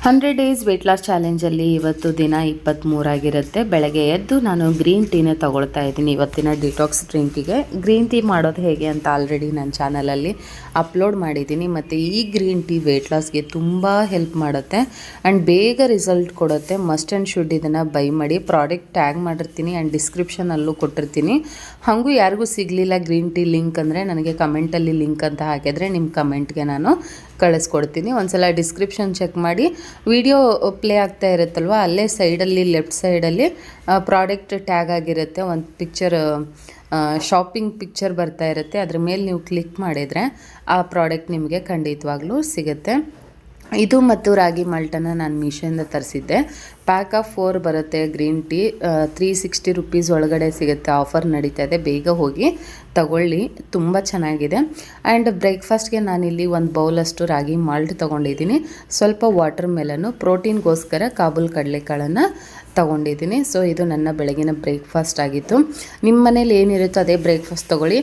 100 days wait loss ಚಾಲೆಂಜಲ್ಲಿ ಇವತ್ತು ದಿನ 23 ಆಗಿರುತ್ತೆ. ಬೆಳಗ್ಗೆ ಎದ್ದು ನಾನು ಗ್ರೀನ್ ಟೀನೇ ತೊಗೊಳ್ತಾ ಇದ್ದೀನಿ ಇವತ್ತಿನ ಡಿಟಾಕ್ಸ್ ಡ್ರಿಂಕಿಗೆ. ಗ್ರೀನ್ ಟೀ ಮಾಡೋದು ಹೇಗೆ ಅಂತ ಆಲ್ರೆಡಿ ನನ್ನ ಚಾನಲಲ್ಲಿ ಅಪ್ಲೋಡ್ ಮಾಡಿದ್ದೀನಿ. ಮತ್ತು ಈ ಗ್ರೀನ್ ಟೀ ವೆಯ್ಟ್ ಲಾಸ್ಗೆ ತುಂಬ ಹೆಲ್ಪ್ ಮಾಡುತ್ತೆ ಆ್ಯಂಡ್ ಬೇಗ ರಿಸಲ್ಟ್ ಕೊಡುತ್ತೆ. ಮಸ್ಟ್ ಆ್ಯಂಡ್ ಶುಡ್ ಇದನ್ನು ಬೈ ಮಾಡಿ. ಪ್ರಾಡಕ್ಟ್ ಟ್ಯಾಗ್ ಮಾಡಿರ್ತೀನಿ ಆ್ಯಂಡ್ ಡಿಸ್ಕ್ರಿಪ್ಷನಲ್ಲೂ ಕೊಟ್ಟಿರ್ತೀನಿ. ಹಾಗೂ ಯಾರಿಗೂ ಸಿಗಲಿಲ್ಲ ಗ್ರೀನ್ ಟೀ ಲಿಂಕ್ ಅಂದರೆ ನನಗೆ ಕಮೆಂಟಲ್ಲಿ ಲಿಂಕ್ ಅಂತ ಹಾಕಿದರೆ ನಿಮ್ಮ ಕಮೆಂಟ್ಗೆ ನಾನು ಕಳಿಸ್ಕೊಡ್ತೀನಿ. ಒಂದ್ಸಲ ಡಿಸ್ಕ್ರಿಪ್ಷನ್ ಚೆಕ್ ಮಾಡಿ. ವಿಡಿಯೋ ಪ್ಲೇ ಆಗ್ತಾ ಇರುತ್ತಲ್ವ, ಅಲ್ಲೇ ಸೈಡಲ್ಲಿ ಲೆಫ್ಟ್ ಸೈಡಲ್ಲಿ ಪ್ರಾಡಕ್ಟ್ ಟ್ಯಾಗ್ ಆಗಿರುತ್ತೆ. ಒಂದು ಪಿಕ್ಚರ್, ಶಾಪಿಂಗ್ ಪಿಕ್ಚರ್ ಬರ್ತಾ ಇರುತ್ತೆ. ಅದ್ರ ಮೇಲೆ ನೀವು ಕ್ಲಿಕ್ ಮಾಡಿದರೆ ಆ ಪ್ರಾಡಕ್ಟ್ ನಿಮಗೆ ಖಂಡಿತವಾಗ್ಲೂ ಸಿಗುತ್ತೆ. ಇದು ಮತ್ತು ರಾಗಿ ಮಾಲ್ಟನ್ನು ನಾನು ಮೀಶೋಯಿಂದ ತರಿಸಿದ್ದೆ. ಪ್ಯಾಕ್ ಆಫ್ 4 ಬರುತ್ತೆ ಗ್ರೀನ್ ಟೀ. 360 ರುಪೀಸ್ ಒಳಗಡೆ ಸಿಗುತ್ತೆ. ಆಫರ್ ನಡೀತಾ ಇದೆ, ಬೇಗ ಹೋಗಿ ತಗೊಳ್ಳಿ, ತುಂಬ ಚೆನ್ನಾಗಿದೆ. ಆ್ಯಂಡ್ ಬ್ರೇಕ್ಫಾಸ್ಟ್ಗೆ ನಾನಿಲ್ಲಿ ಒಂದು ಬೌಲಷ್ಟು ರಾಗಿ ಮಾಲ್ಟ್ ತೊಗೊಂಡಿದ್ದೀನಿ. ಸ್ವಲ್ಪ ವಾಟರ್ ಮೆಲನ್ನು, ಪ್ರೋಟೀನ್ಗೋಸ್ಕರ ಕಾಬೂಲ್ ಕಡಲೆಕಾಳನ್ನು ತೊಗೊಂಡಿದ್ದೀನಿ. ಸೊ ಇದು ನನ್ನ ಬೆಳಗಿನ ಬ್ರೇಕ್ಫಾಸ್ಟ್ ಆಗಿತ್ತು. ನಿಮ್ಮ ಮನೇಲಿ ಏನಿರುತ್ತೋ ಅದೇ ಬ್ರೇಕ್ಫಾಸ್ಟ್ ತೊಗೊಳ್ಳಿ.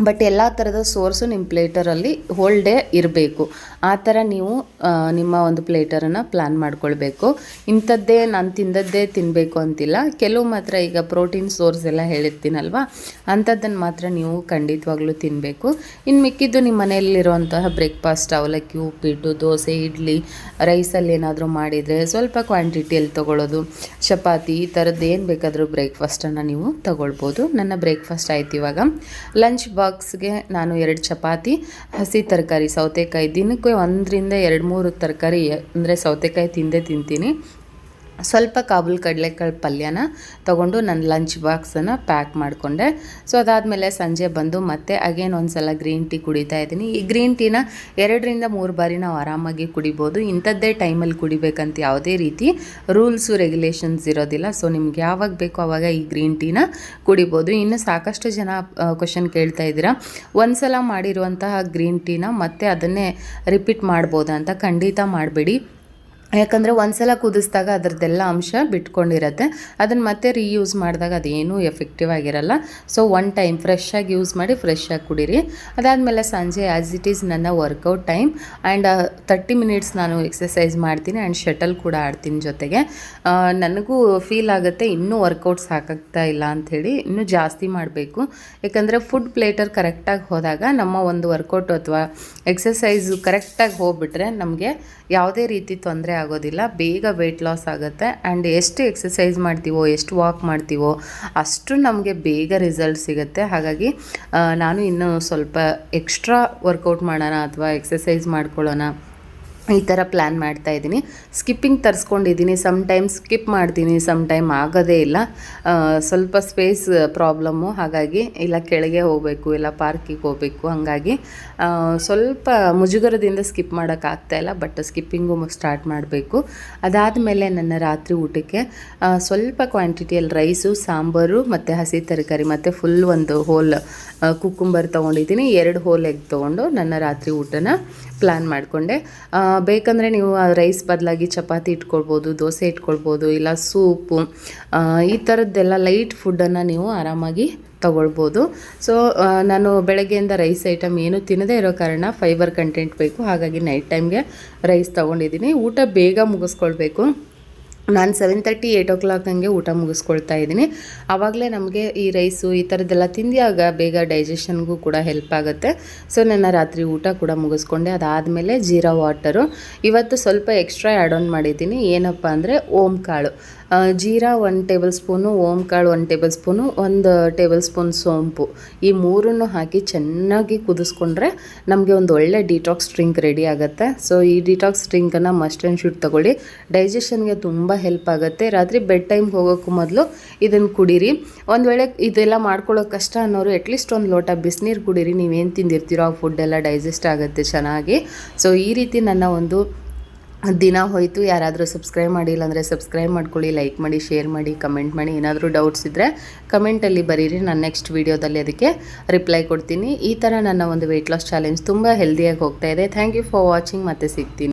ಬಟ್ ಎಲ್ಲ ಥರದ ಸೋರ್ಸು ನಿಮ್ಮ ಪ್ಲೇಟರಲ್ಲಿ ಹೋಲ್ ಡೇ ಇರಬೇಕು. ಆ ಥರ ನೀವು ನಿಮ್ಮ ಒಂದು ಪ್ಲೇಟರನ್ನು ಪ್ಲ್ಯಾನ್ ಮಾಡ್ಕೊಳ್ಬೇಕು. ಇಂಥದ್ದೇ ನಾನು ತಿಂದದ್ದೇ ತಿನ್ನಬೇಕು ಅಂತಿಲ್ಲ. ಕೆಲವು ಮಾತ್ರ ಈಗ ಪ್ರೋಟೀನ್ ಸೋರ್ಸ್ ಎಲ್ಲ ಹೇಳಿರ್ತೀನಲ್ವ, ಅಂಥದ್ದನ್ನು ಮಾತ್ರ ನೀವು ಖಂಡಿತವಾಗ್ಲೂ ತಿನ್ನಬೇಕು. ಇನ್ನು ಮಿಕ್ಕಿದ್ದು ನಿಮ್ಮ ಮನೆಯಲ್ಲಿರುವಂತಹ ಬ್ರೇಕ್ಫಾಸ್ಟ್, ಅವಲಕ್ಕಿ, ಉಪ್ಪಿಟ್ಟು, ದೋಸೆ, ಇಡ್ಲಿ, ರೈಸಲ್ಲಿ ಏನಾದರೂ ಮಾಡಿದರೆ ಸ್ವಲ್ಪ ಕ್ವಾಂಟಿಟಿಯಲ್ಲಿ ತೊಗೊಳ್ಳೋದು, ಚಪಾತಿ, ಈ ಥರದ್ದು ಏನು ಬೇಕಾದರೂ ಬ್ರೇಕ್ಫಾಸ್ಟನ್ನು ನೀವು ತೊಗೊಳ್ಬೋದು. ನನ್ನ ಬ್ರೇಕ್ಫಾಸ್ಟ್ ಆಯ್ತು. ಇವಾಗ ಲಂಚ್ ಬಾಕ್ಸ್ಗೆ ನಾನು 2 ಚಪಾತಿ, ಹಸಿ ತರಕಾರಿ, ಸೌತೆಕಾಯಿ, ದಿನಕ್ಕೆ 1 ರಿಂದ 2-3 ತರಕಾರಿ ಅಂದರೆ ಸೌತೆಕಾಯಿ ತಿಂತೀನಿ. ಸ್ವಲ್ಪ ಕಾಬೂಲ್ ಕಡಲೆಕಾಳು ಪಲ್ಯನ ತೊಗೊಂಡು ನನ್ನ ಲಂಚ್ ಬಾಕ್ಸನ್ನು ಪ್ಯಾಕ್ ಮಾಡಿಕೊಂಡೆ. ಸೊ ಅದಾದಮೇಲೆ ಸಂಜೆ ಬಂದು ಮತ್ತೆ ಅಗೇನ್ ಒಂದು ಸಲ ಗ್ರೀನ್ ಟೀ ಕುಡಿತಾ ಇದ್ದೀನಿ. ಈ ಗ್ರೀನ್ ಟೀನ 2 ರಿಂದ 3 ಬಾರಿ ನಾವು ಆರಾಮಾಗಿ ಕುಡಿಬೋದು. ಇಂಥದ್ದೇ ಟೈಮಲ್ಲಿ ಕುಡಿಬೇಕಂತ ಯಾವುದೇ ರೀತಿ ರೂಲ್ಸು ರೆಗ್ಯುಲೇಷನ್ಸ್ ಇರೋದಿಲ್ಲ. ಸೊ ನಿಮ್ಗೆ ಯಾವಾಗ ಬೇಕೋ ಆವಾಗ ಈ ಗ್ರೀನ್ ಟೀನ ಕುಡಿಬೋದು. ಇನ್ನು ಸಾಕಷ್ಟು ಜನ ಕ್ವಶನ್ ಕೇಳ್ತಾ ಇದ್ದೀರಾ, ಒಂದು ಸಲ ಮಾಡಿರುವಂತಹ ಗ್ರೀನ್ ಟೀನ ಮತ್ತೆ ಅದನ್ನೇ ರಿಪೀಟ್ ಮಾಡ್ಬೋದಾ ಅಂತ. ಖಂಡಿತ ಮಾಡಬೇಡಿ. ಯಾಕಂದರೆ ಒಂದು ಸಲ ಕುದಿಸಿದಾಗ ಅದರದ್ದೆಲ್ಲ ಅಂಶ ಬಿಟ್ಕೊಂಡಿರುತ್ತೆ. ಅದನ್ನು ಮತ್ತೆ ರೀಯೂಸ್ ಮಾಡಿದಾಗ ಅದೇನೂ ಎಫೆಕ್ಟಿವ್ ಆಗಿರಲ್ಲ. ಸೊ ಒನ್ ಟೈಮ್ ಫ್ರೆಶ್ ಆಗಿ ಯೂಸ್ ಮಾಡಿ, ಫ್ರೆಶ್ ಆಗಿ ಕುಡೀರಿ. ಅದಾದಮೇಲೆ ಸಂಜೆ ಆ್ಯಸ್ ಇಟ್ ಈಸ್ ನನ್ನ ವರ್ಕೌಟ್ ಟೈಮ್. ಆ್ಯಂಡ್ 30 ಮಿನಿಟ್ಸ್ ನಾನು ಎಕ್ಸಸೈಸ್ ಮಾಡ್ತೀನಿ ಆ್ಯಂಡ್ ಶಟಲ್ ಕೂಡ ಆಡ್ತೀನಿ ಜೊತೆಗೆ. ನನಗೂ ಫೀಲ್ ಆಗುತ್ತೆ ಇನ್ನೂ ವರ್ಕೌಟ್ ಸಾಕಾಗ್ತಾ ಇಲ್ಲ ಅಂಥೇಳಿ, ಇನ್ನೂ ಜಾಸ್ತಿ ಮಾಡಬೇಕು. ಯಾಕಂದರೆ ಫುಡ್ ಪ್ಲೇಟರ್ ಕರೆಕ್ಟಾಗಿ ಹೋದಾಗ ನಮ್ಮ ಒಂದು ವರ್ಕೌಟ್ ಅಥವಾ ಎಕ್ಸಸೈಸು ಕರೆಕ್ಟಾಗಿ ಹೋಗ್ಬಿಟ್ರೆ ನಮಗೆ ಯಾವುದೇ ರೀತಿ ತೊಂದರೆ ಆಗೋದಿಲ್ಲ. ಬೇಗ ವೆಯ್ಟ್ ಲಾಸ್ ಆಗುತ್ತೆ. ಆ್ಯಂಡ್ ಎಷ್ಟು ಎಕ್ಸಸೈಸ್ ಮಾಡ್ತೀವೋ, ಎಷ್ಟು ವಾಕ್ ಮಾಡ್ತೀವೋ ಅಷ್ಟು ನಮಗೆ ಬೇಗ ರಿಸಲ್ಟ್ ಸಿಗುತ್ತೆ. ಹಾಗಾಗಿ ನಾನು ಇನ್ನೂ ಸ್ವಲ್ಪ ಎಕ್ಸ್ಟ್ರಾ ವರ್ಕೌಟ್ ಮಾಡೋಣ ಅಥವಾ ಎಕ್ಸಸೈಸ್ ಮಾಡ್ಕೊಳ್ಳೋಣ ಈ ಥರ ಪ್ಲ್ಯಾನ್ ಮಾಡ್ತಾ ಇದ್ದೀನಿ. ಸ್ಕಿಪ್ಪಿಂಗ್ ತರಿಸ್ಕೊಂಡಿದ್ದೀನಿ. ಟೈಮ್ ಸ್ಕಿಪ್ ಮಾಡ್ತೀನಿ, ಟೈಮ್ ಆಗೋದೇ ಇಲ್ಲ. ಸ್ವಲ್ಪ ಸ್ಪೇಸ್ ಪ್ರಾಬ್ಲಮ್ಮು, ಹಾಗಾಗಿ ಇಲ್ಲ ಕೆಳಗೆ ಹೋಗಬೇಕು, ಇಲ್ಲ ಪಾರ್ಕಿಗೆ ಹೋಗಬೇಕು, ಹಾಗಾಗಿ ಸ್ವಲ್ಪ ಮುಜುಗರದಿಂದ ಸ್ಕಿಪ್ ಮಾಡೋಕ್ಕಾಗ್ತಾಯಿಲ್ಲ. ಬಟ್ ಸ್ಕಿಪ್ಪಿಂಗು ಸ್ಟಾರ್ಟ್ ಮಾಡಬೇಕು. ಅದಾದಮೇಲೆ ನನ್ನ ರಾತ್ರಿ ಊಟಕ್ಕೆ ಸ್ವಲ್ಪ ಕ್ವಾಂಟಿಟಿಯಲ್ಲಿ ರೈಸು, ಸಾಂಬಾರು ಮತ್ತು ಹಸಿ ತರಕಾರಿ ಮತ್ತು ಫುಲ್ ಒಂದು ಹೋಲ್ ಕುಕ್ಕುಂಬರ್ ತೊಗೊಂಡಿದ್ದೀನಿ. 2 ಹೋಲ್ ಎಗ್ ತೊಗೊಂಡು ನನ್ನ ರಾತ್ರಿ ಊಟನ ಪ್ಲ್ಯಾನ್ ಮಾಡಿಕೊಂಡೆ. ಬೇಕಂದರೆ ನೀವು ರೈಸ್ ಬದಲಾಗಿ ಚಪಾತಿ ಇಟ್ಕೊಳ್ಬೋದು, ದೋಸೆ ಇಟ್ಕೊಳ್ಬೋದು, ಇಲ್ಲ ಸೂಪು, ಈ ಥರದ್ದೆಲ್ಲ ಲೈಟ್ ಫುಡ್ಡನ್ನು ನೀವು ಆರಾಮಾಗಿ ತೊಗೊಳ್ಬೋದು. ಸೊ ನಾನು ಬೆಳಗ್ಗೆಯಿಂದ ರೈಸ್ ಐಟಮ್ ಏನೂ ತಿನ್ನದೇ ಇರೋ ಕಾರಣ ಫೈಬರ್ ಕಂಟೆಂಟ್ ಬೇಕು, ಹಾಗಾಗಿ ನೈಟ್ ಟೈಮ್ಗೆ ರೈಸ್ ತೊಗೊಂಡಿದ್ದೀನಿ. ಊಟ ಬೇಗ ಮುಗಿಸ್ಕೊಳ್ಬೇಕು. ನಾನು 7:30, 8 o'clock ಹಂಗೆ ಊಟ ಮುಗಿಸ್ಕೊಳ್ತಾ ಇದ್ದೀನಿ. ಆವಾಗಲೇ ನಮಗೆ ಈ ರೈಸು ಈ ಥರದ್ದೆಲ್ಲ ತಿಂದಾಗ ಬೇಗ ಡೈಜೆಷನ್ಗೂ ಕೂಡ ಹೆಲ್ಪ್ ಆಗುತ್ತೆ. ಸೊ ನನ್ನ ರಾತ್ರಿ ಊಟ ಕೂಡ ಮುಗಿಸ್ಕೊಂಡೆ. ಅದಾದಮೇಲೆ ಜೀರಾ ವಾಟರು ಇವತ್ತು ಸ್ವಲ್ಪ ಎಕ್ಸ್ಟ್ರಾ ಆ್ಯಡ್ ಆನ್ ಮಾಡಿದ್ದೀನಿ. ಏನಪ್ಪ ಅಂದರೆ ಓಮ್ ಕಾಳು, ಜೀರಾ 1 ಟೇಬಲ್ ಸ್ಪೂನು, ಓಮ್ ಕಾಳು 1 ಟೇಬಲ್ ಸ್ಪೂನು, 1 ಟೇಬಲ್ ಸ್ಪೂನ್ ಸೋಂಪು, ಈ 3 ಹಾಕಿ ಚೆನ್ನಾಗಿ ಕುದಿಸ್ಕೊಂಡ್ರೆ ನಮಗೆ ಒಂದು ಒಳ್ಳೆ ಡಿಟಾಕ್ಸ್ ಡ್ರಿಂಕ್ ರೆಡಿ ಆಗುತ್ತೆ. ಸೊ ಈ ಡಿಟಾಕ್ಸ್ ಡ್ರಿಂಕನ್ನು ಮಸ್ಟ್ ಆ್ಯಂಡ್ ಶುಡ್ ತೊಗೊಳ್ಳಿ. ಡೈಜೆಷನ್ಗೆ ತುಂಬ ಹೆಲ್ಪ್ ಆಗುತ್ತೆ. ರಾತ್ರಿ ಬೆಡ್ ಟೈಮ್ಗೆ ಹೋಗೋಕ್ಕೂ ಮೊದಲು ಇದನ್ನು ಕುಡೀರಿ. ಒಂದು ವೇಳೆ ಇದೆಲ್ಲ ಮಾಡ್ಕೊಳ್ಳೋಕೆ ಕಷ್ಟ ಅನ್ನೋರು ಅಟ್ಲೀಸ್ಟ್ 1 ಲೋಟ ಬಿಸಿನೀರು ಕುಡೀರಿ. ನೀವೇನು ತಿಂದಿರ್ತೀರೋ ಆ ಫುಡ್ ಎಲ್ಲ ಡೈಜೆಸ್ಟ್ ಆಗುತ್ತೆ ಚೆನ್ನಾಗಿ. ಸೊ ಈ ರೀತಿ ನನ್ನ ಒಂದು ದಿನ ಹೋಯಿತು. ಯಾರಾದರೂ ಸಬ್ಸ್ಕ್ರೈಬ್ ಮಾಡಿಲ್ಲ ಅಂದರೆ ಸಬ್ಸ್ಕ್ರೈಬ್ ಮಾಡ್ಕೊಳ್ಳಿ, ಲೈಕ್ ಮಾಡಿ, ಶೇರ್ ಮಾಡಿ, ಕಮೆಂಟ್ ಮಾಡಿ. ಏನಾದರೂ ಡೌಟ್ಸ್ ಇದ್ದರೆ ಕಮೆಂಟಲ್ಲಿ ಬರೀರಿ, ನಾನು ನೆಕ್ಸ್ಟ್ ವೀಡಿಯೋದಲ್ಲಿ ಅದಕ್ಕೆ ರಿಪ್ಲೈ ಕೊಡ್ತೀನಿ. ಈ ಥರ ನನ್ನ ಒಂದು ವೆಯ್ಟ್ ಲಾಸ್ ಚಾಲೆಂಜ್ ತುಂಬ ಹೆಲ್ದಿಯಾಗಿ ಹೋಗ್ತಾ ಇದೆ. Thank you for watching. ಮತ್ತೆ ಸಿಗ್ತೀನಿ.